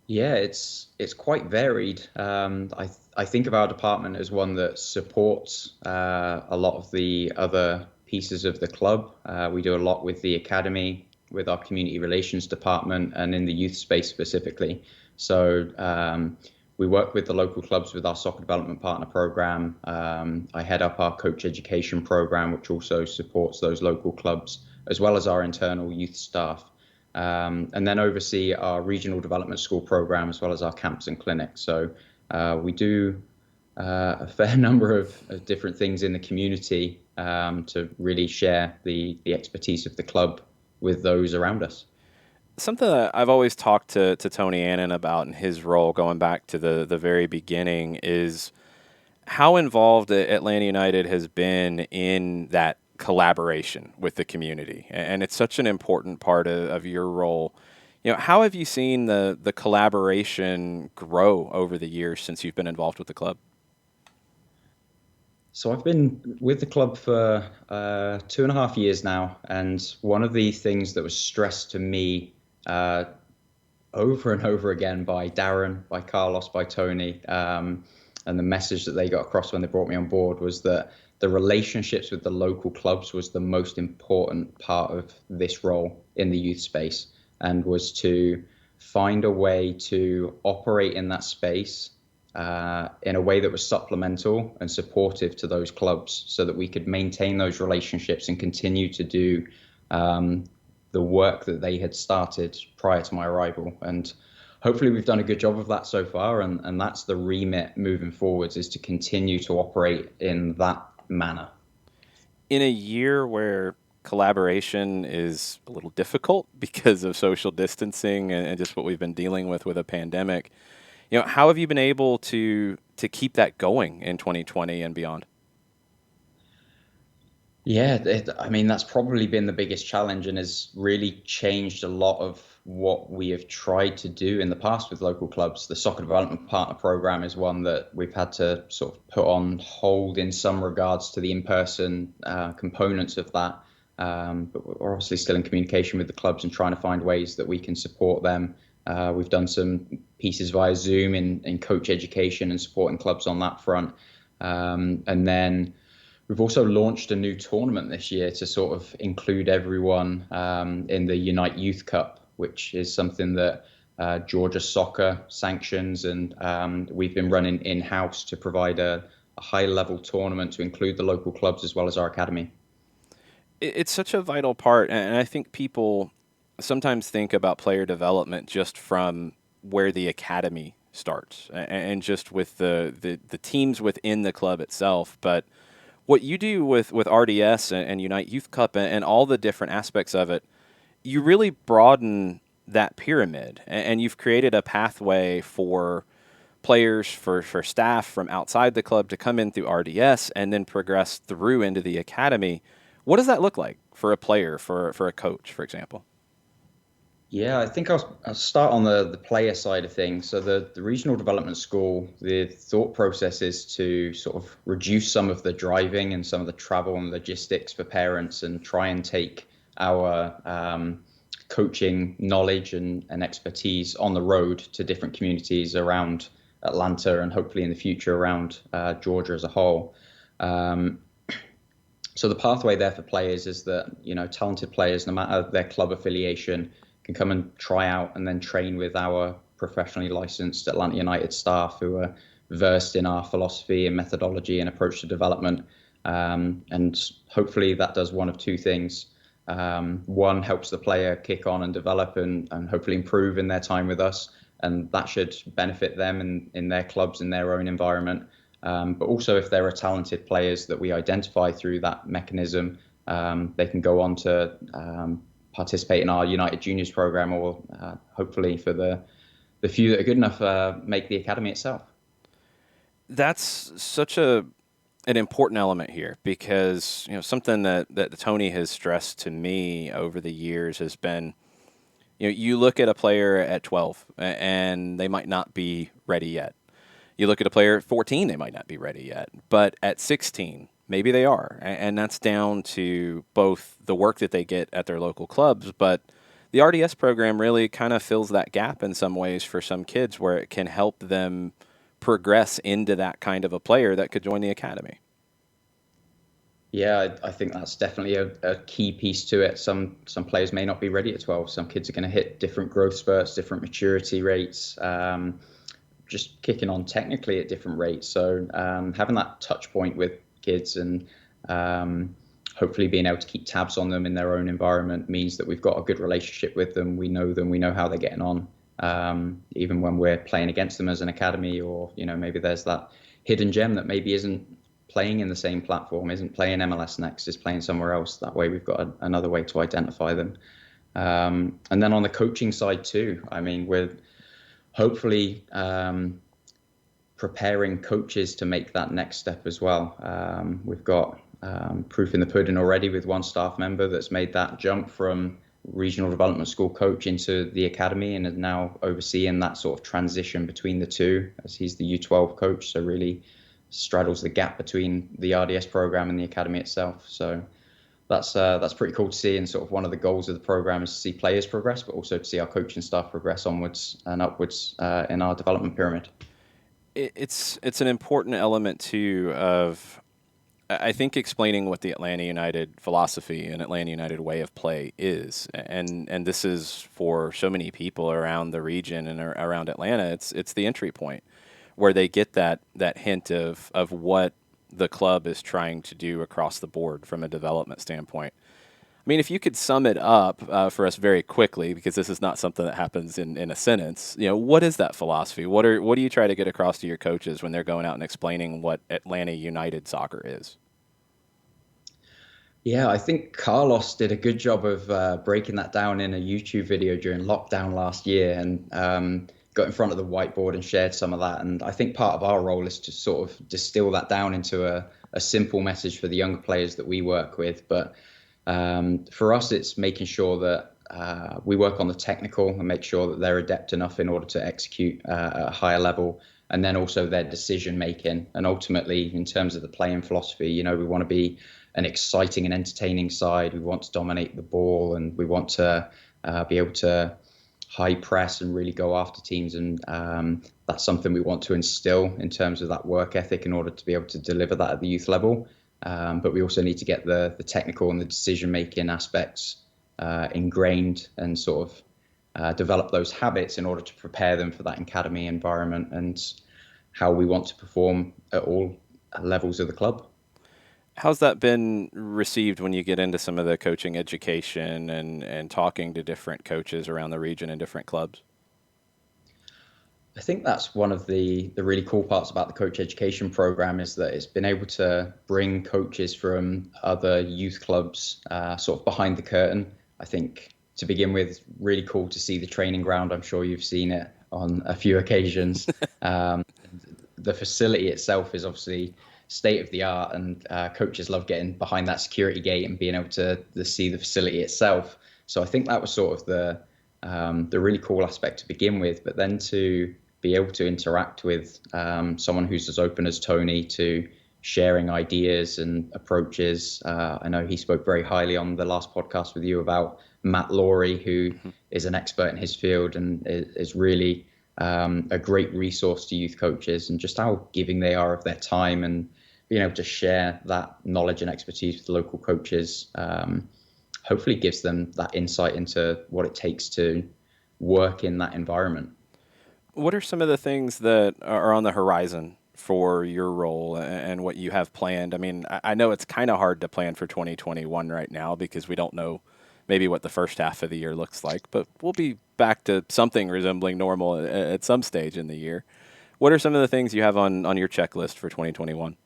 Yeah, it's quite varied. I think of our department as one that supports a lot of the other pieces of the club. We do a lot with the academy, with our community relations department, and in the youth space specifically. So we work with the local clubs with our soccer development partner program. I head up our coach education program, which also supports those local clubs, as well as our internal youth staff. And then oversee our regional development school program, as well as our camps and clinics. So we do a fair number of different things in the community to really share the expertise of the club with those around us. Something that I've always talked to Tony Annan about in his role, going back to the very beginning, is how involved Atlanta United has been in that collaboration with the community. And it's such an important part of your role. How have you seen the collaboration grow over the years since you've been involved with the club? So I've been with the club for 2.5 years now, and one of the things that was stressed to me uh, over and over again by Darren, by Carlos, by Tony, and the message that they got across when they brought me on board was that the relationships with the local clubs was the most important part of this role in the youth space, and was to find a way to operate in that space in a way that was supplemental and supportive to those clubs, so that we could maintain those relationships and continue to do the work that they had started prior to my arrival. And hopefully we've done a good job of that so far, and that's the remit moving forwards, is to continue to operate in that manner. In a year where collaboration is a little difficult because of social distancing and just what we've been dealing with a pandemic, how have you been able to keep that going in 2020 and beyond? Yeah, I mean, that's probably been the biggest challenge, and has really changed a lot of what we have tried to do in the past with local clubs. The Soccer Development Partner Program is one that we've had to sort of put on hold in some regards to the in-person components of that. But we're obviously still in communication with the clubs and trying to find ways that we can support them. We've done some pieces via Zoom in coach education and supporting clubs on that front. And then we've also launched a new tournament this year to sort of include everyone in the Unite Youth Cup, which is something that Georgia Soccer sanctions, and we've been running in-house to provide a high-level tournament to include the local clubs as well as our academy. It's such a vital part, and I think people sometimes think about player development just from where the academy starts and just with the teams within the club itself. But what you do with RDS and Unite Youth Cup and all the different aspects of it, you really broaden that pyramid, and you've created a pathway for players, for staff from outside the club to come in through RDS and then progress through into the academy. What does that look like for a player, for a coach, for example? Yeah, I think I'll start on the player side of things. So the regional development school, the thought process is to sort of reduce some of the driving and some of the travel and logistics for parents, and try and take our coaching knowledge and expertise on the road to different communities around Atlanta, and hopefully in the future around Georgia as a whole. So the pathway there for players is that, talented players, no matter their club affiliation, can come and try out and then train with our professionally licensed Atlanta United staff who are versed in our philosophy and methodology and approach to development. And hopefully that does one of two things. One, helps the player kick on and develop and hopefully improve in their time with us. And that should benefit them in their clubs, in their own environment. But also, if there are talented players that we identify through that mechanism, they can go on to participate in our United Juniors program, or hopefully for the few that are good enough, make the academy itself. That's such an important element here, because something that Tony has stressed to me over the years has been, you look at a player at 12 and they might not be ready yet. You look at a player at 14, they might not be ready yet. But at 16, maybe they are. And that's down to both the work that they get at their local clubs, but the RDS program really kind of fills that gap in some ways for some kids, where it can help them progress into that kind of a player that could join the academy. Yeah, I think that's definitely a key piece to it. Some players may not be ready at 12. Some kids are going to hit different growth spurts, different maturity rates. just kicking on technically at different rates. So having that touch point with kids and hopefully being able to keep tabs on them in their own environment means that we've got a good relationship with them. We know them, we know how they're getting on, even when we're playing against them as an academy, or, you know, maybe there's that hidden gem that maybe isn't playing in the same platform, isn't playing MLS Next, is playing somewhere else. That way we've got another way to identify them. And then on the coaching side too, I mean, we're hopefully preparing coaches to make that next step as well. We've got proof in the pudding already with one staff member that's made that jump from regional development school coach into the academy and is now overseeing that sort of transition between the two, as he's the U12 coach, so really straddles the gap between the RDS program and the academy itself. So that's pretty cool to see, and sort of one of the goals of the program is to see players progress, but also to see our coaching staff progress onwards and upwards in our development pyramid. It's an important element too of, I think, explaining what the Atlanta United philosophy and Atlanta United way of play is, and this is for so many people around the region and around Atlanta. It's the entry point where they get that hint of what the club is trying to do across the board from a development standpoint. I mean, if you could sum it up for us very quickly, because this is not something that happens in a sentence, you know, what is that philosophy? What do you try to get across to your coaches when they're going out and explaining what Atlanta United soccer is? Yeah, I think Carlos did a good job of breaking that down in a YouTube video during lockdown last year, and got in front of the whiteboard and shared some of that. And I think part of our role is to sort of distill that down into a simple message for the younger players that we work with. But for us, it's making sure that we work on the technical and make sure that they're adept enough in order to execute at a higher level, and then also their decision making. And ultimately, in terms of the playing philosophy, you know, we want to be an exciting and entertaining side. We want to dominate the ball, and we want to be able to high press and really go after teams. And that's something we want to instill in terms of that work ethic in order to be able to deliver that at the youth level. But we also need to get the technical and the decision-making aspects ingrained and sort of develop those habits in order to prepare them for that academy environment and how we want to perform at all levels of the club. How's that been received when you get into some of the coaching education and talking to different coaches around the region and different clubs? I think that's one of the really cool parts about the coach education program, is that it's been able to bring coaches from other youth clubs sort of behind the curtain. I think, to begin with, really cool to see the training ground. I'm sure you've seen it on a few occasions. The facility itself is obviously state of the art, and coaches love getting behind that security gate and being able to see the facility itself. So I think that was sort of the really cool aspect to begin with. But then to be able to interact with someone who's as open as Tony to sharing ideas and approaches. I know he spoke very highly on the last podcast with you about Matt Laurie, who is an expert in his field and is really a great resource to youth coaches, and just how giving they are of their time and being able to share that knowledge and expertise with local coaches hopefully gives them that insight into what it takes to work in that environment. What are some of the things that are on the horizon for your role and what you have planned? I mean, I know it's kind of hard to plan for 2021 right now because we don't know maybe what the first half of the year looks like, but we'll be back to something resembling normal at some stage in the year. What are some of the things you have on your checklist for 2021?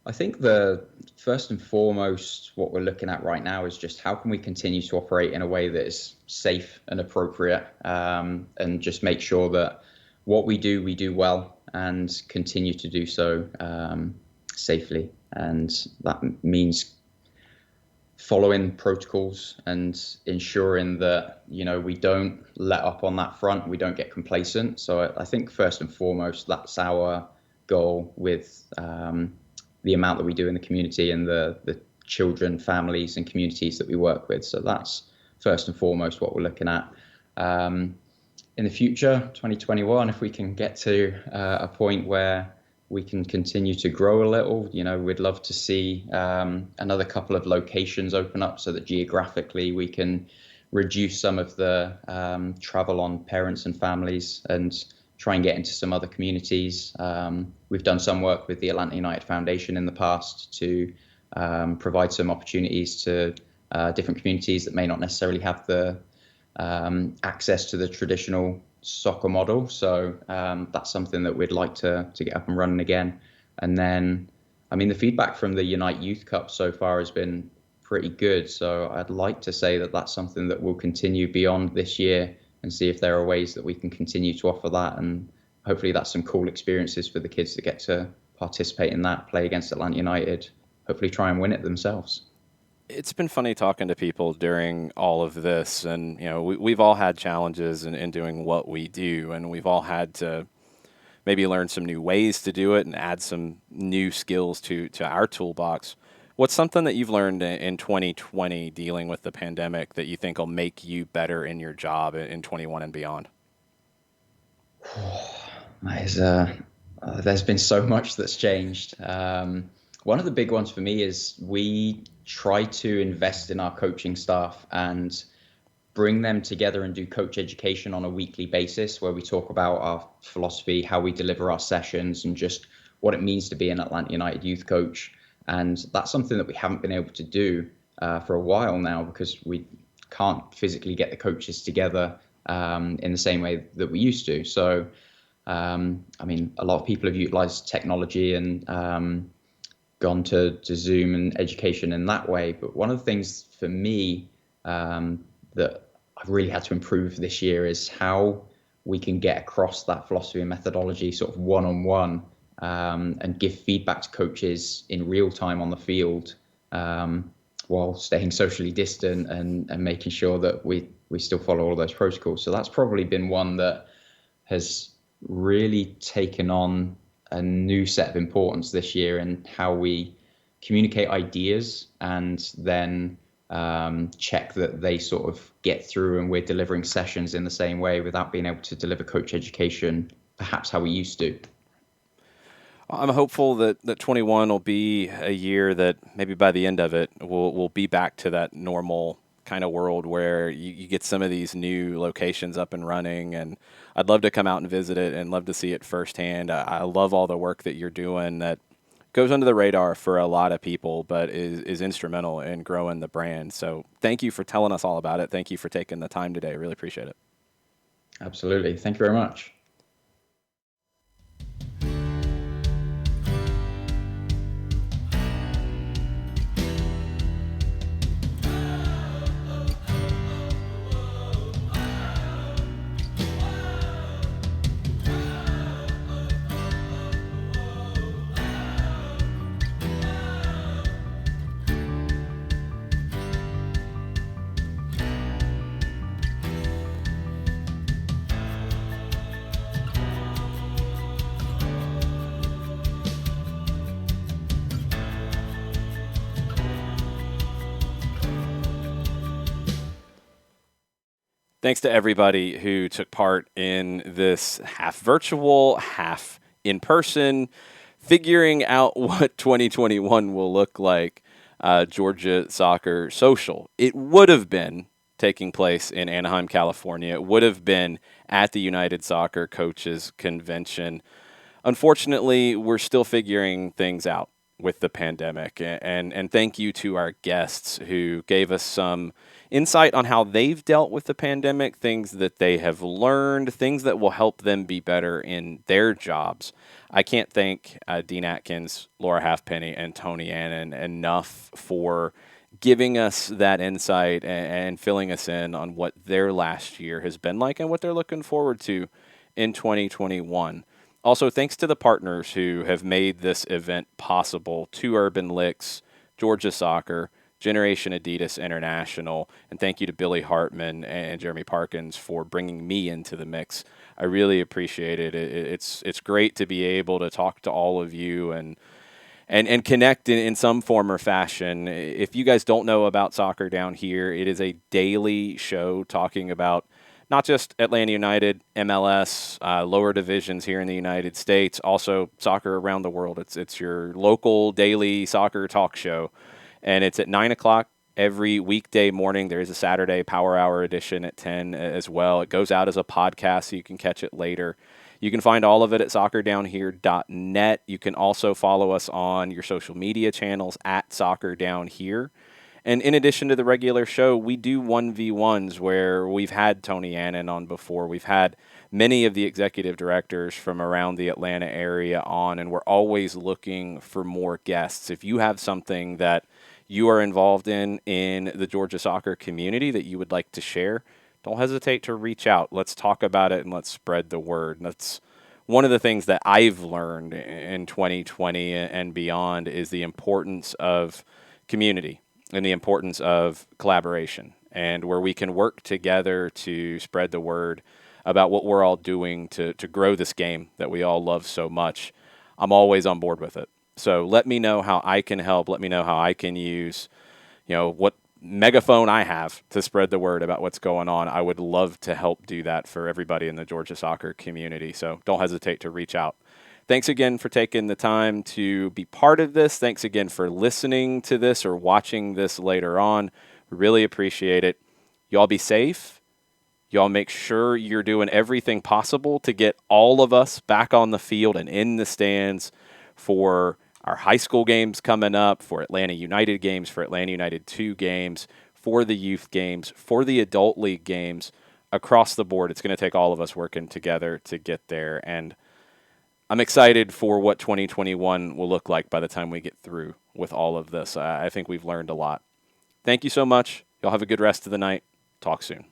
I think the first and foremost, what we're looking at right now is just how can we continue to operate in a way that is safe and appropriate, and just make sure that what we do well and continue to do so safely. And that means following protocols and ensuring that, you know, we don't let up on that front, we don't get complacent. So I think first and foremost, that's our goal with the amount that we do in the community and the children, families and communities that we work with. So that's first and foremost what we're looking at. In the future, 2021, if we can get to a point where we can continue to grow a little, you know, we'd love to see another couple of locations open up so that geographically we can reduce some of the travel on parents and families and try and get into some other communities. We've done some work with the Atlanta United Foundation in the past to provide some opportunities to different communities that may not necessarily have the access to the traditional soccer model. So that's something that we'd like to get up and running again. And then, I mean, the feedback from the Unite Youth Cup so far has been pretty good. So I'd like to say that that's something that will continue beyond this year, and see if there are ways that we can continue to offer that. And hopefully that's some cool experiences for the kids that get to participate in that, play against Atlanta United, hopefully try and win it themselves. It's been funny talking to people during all of this, and we've all had challenges in doing what we do, and we've all had to maybe learn some new ways to do it and add some new skills to our toolbox. What's something that you've learned in 2020 dealing with the pandemic that you think will make you better in your job in 21 and beyond? There's been so much that's changed. One of the big ones for me is we try to invest in our coaching staff and bring them together and do coach education on a weekly basis, where we talk about our philosophy, how we deliver our sessions, and just what it means to be an Atlanta United youth coach. And that's something that we haven't been able to do for a while now, because we can't physically get the coaches together in the same way that we used to. So, I mean, a lot of people have utilized technology and gone to Zoom and education in that way. But one of the things for me that I've really had to improve this year is how we can get across that philosophy and methodology sort of one-on-one, and give feedback to coaches in real time on the field, while staying socially distant and making sure that we still follow all those protocols. So that's probably been one that has really taken on a new set of importance this year, in how we communicate ideas and then check that they sort of get through and we're delivering sessions in the same way without being able to deliver coach education perhaps how we used to. I'm hopeful that 21 will be a year that maybe by the end of it, we'll be back to that normal kind of world where you get some of these new locations up and running. And I'd love to come out and visit it and love to see it firsthand. I love all the work that you're doing that goes under the radar for a lot of people, but is instrumental in growing the brand. So thank you for telling us all about it. Thank you for taking the time today. Really appreciate it. Absolutely. Thank you very much. Thanks to everybody who took part in this half virtual, half in person, figuring out what 2021 will look like. Georgia Soccer Social. It would have been taking place in Anaheim, California. It would have been at the United Soccer Coaches Convention. Unfortunately, we're still figuring things out with the pandemic. And thank you to our guests who gave us some insight on how they've dealt with the pandemic, things that they have learned, things that will help them be better in their jobs. I can't thank Dean Atkins, Laura Halfpenny, and Tony Annan enough for giving us that insight and filling us in on what their last year has been like and what they're looking forward to in 2021. Also, thanks to the partners who have made this event possible: Two Urban Licks, Georgia Soccer, Generation Adidas International, and thank you to Billy Hartman and Jeremy Parkins for bringing me into the mix. I really appreciate it. It's great to be able to talk to all of you and connect in some form or fashion. If you guys don't know about soccer down here, it is a daily show talking about not just Atlanta United, MLS, lower divisions here in the United States, also soccer around the world. It's your local daily soccer talk show. And it's at 9 o'clock every weekday morning. There is a Saturday Power Hour edition at 10 as well. It goes out as a podcast, so you can catch it later. You can find all of it at soccerdownhere.net. You can also follow us on your social media channels at soccerdownhere. And in addition to the regular show, we do 1v1s where we've had Tony Annan on before. We've had many of the executive directors from around the Atlanta area on, and we're always looking for more guests. If you have something that you are involved in the Georgia soccer community that you would like to share, don't hesitate to reach out. Let's talk about it and let's spread the word. That's one of the things that I've learned in 2020 and beyond is the importance of community and the importance of collaboration, and where we can work together to spread the word about what we're all doing to grow this game that we all love so much. I'm always on board with it. So let me know how I can help. Let me know how I can use, what megaphone I have to spread the word about what's going on. I would love to help do that for everybody in the Georgia soccer community. So don't hesitate to reach out. Thanks again for taking the time to be part of this. Thanks again for listening to this or watching this later on. We really appreciate it. Y'all be safe. Y'all make sure you're doing everything possible to get all of us back on the field and in the stands for our high school games coming up, for Atlanta United games, for Atlanta United 2 games, for the youth games, for the adult league games, across the board. It's going to take all of us working together to get there. And I'm excited for what 2021 will look like by the time we get through with all of this. I think we've learned a lot. Thank you so much. Y'all have a good rest of the night. Talk soon.